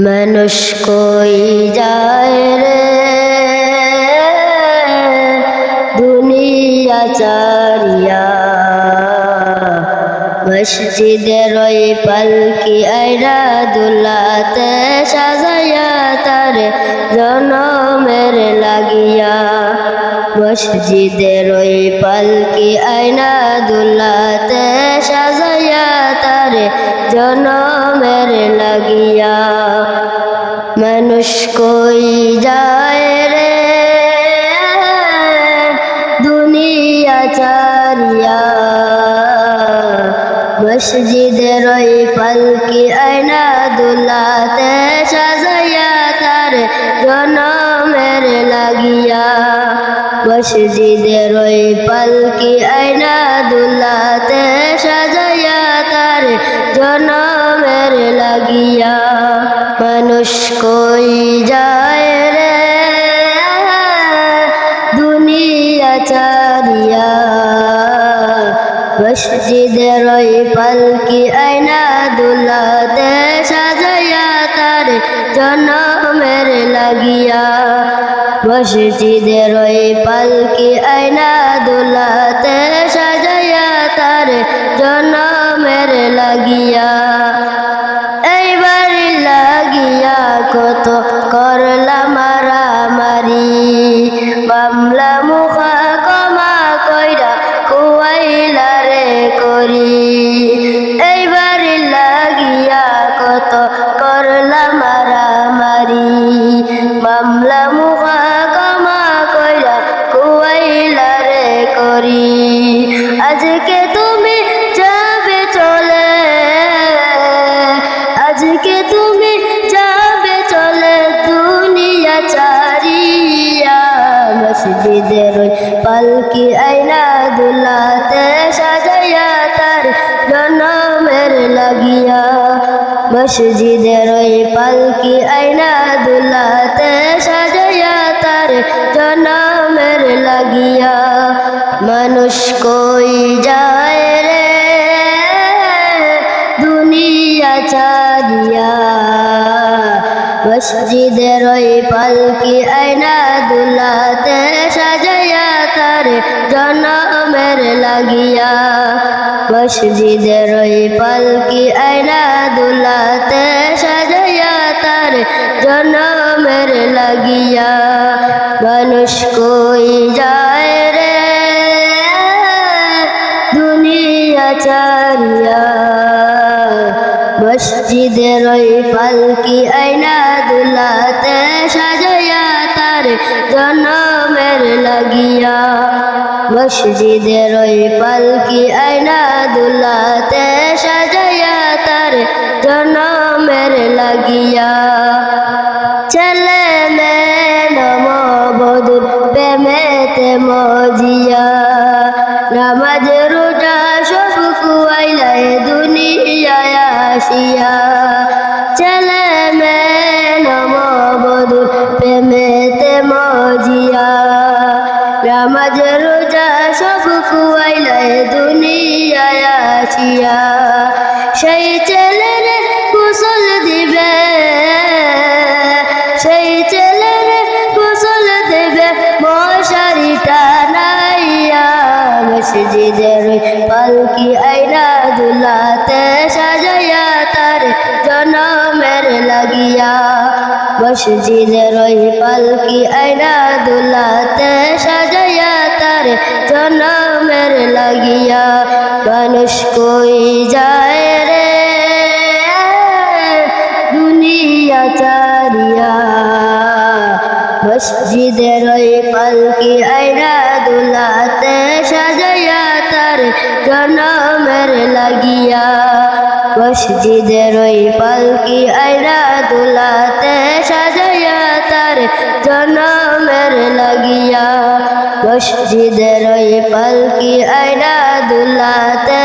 মানুষ কই যায় রে দুনিয়া চারিয়া, মসজিদের ওই পালকি আইরা দুলাতে সাজাইয়া তারে জনমের লাগিয়া। মসজিদের ওই পালকি আইনা দুলাতে সাজাইয়া তারে জনমের লাগিয়া। মানুষ কই যায় রে দুনিয়া চারিয়া, মসজিদের ওই পালকি আইনা দুলাতে সাজাইয়া তারে জনমের লাগিয়া। মসজিদের ওই পালকি আইনা দুলাতে সাজাইয়া তারে জনমের লাগিয়া। মানুষ কই যায় রে দুনিয়া চারিয়া, মসজিদের ওই পালকি আইনা দুলাতে সাজাইয়া তারে জনমের লাগিয়া। মসজিদের ওই পালকি আইনা দুলাতে সাজাইয়া তারে জনমের লাগিয়া। এইবার লাগিয়া কত করলাম মারামারি, মামলা মুকাদমা কইরা কুয়াইলা রে করি। এইবার লাগিয়া কত করলাম মারামারি, মামলা মুকাদমা কইরা কুয়াইলা রে করি। আজকে তুমি যাবে চলে, আজকে তুমি যাবে চলে দুনিয়া চারিয়া। মসজিদের ওই পালকি আইনা দুলাতে সাজাইয়া তার জনমের লাগিয়া। মসজিদের ওই পালকি আইনা দুলাতে সাজাইয়া তার জনমের লাগিয়া। মানুষ কই যায় রে দুনিয়া চারিয়া, মসজিদের ওই পালকি আইনা দুলাতে সাজাইয়া তারে জনমের লাগিয়া। মসজিদের ওই পালকি আইনা দুলাতে সাজাইয়া তারে জনমের লাগিয়া। মানুষ কই যায় রে দুনিয়া চারিয়া, মসজিদের ওই পালকি আইনা দুলাতে সাজাইয়া তারে জনমের লাগিয়া। মসজিদের ওই পালকি আইনা দুলাতে সাজাইয়া তারে জনমের লাগিয়া। ছেলে মেয়ে নববধূর প্রেমেতে মজিয়া, নামাজ রোজা সব কুয়াইলা দুনিয়ায় আসিয়া। ছেলে মেয়ে নববধূর প্রেমেতে মজিয়া, নামাজ রোজা সব কুয়াইলা দুনিয়ায় আসিয়া। সেই ছেলের গোসল দিবে, সেই ছেলের গোসল দেবে মশারি টানাইয়া। মসজিদের পালকি আইনা দুলাতে সাজাইয়া তার জনমের লাগিয়া। মসজিদের ওই পালকি আইনা দুলাতে সাজাইয়া তার জনমের লাগিয়া। মানুষ কই যায় রে দুনিয়া চারিয়া, মসজিদের ওই পালকি আইনা দুলাতে সাজাইয়া তার জনমের লাগিয়া। মসজিদের ওই পালকি আইনা দুলাতে সাজাইয়া তার জনমের লাগিয়া। মসজিদের ওই পালকি আইনা দুলাতে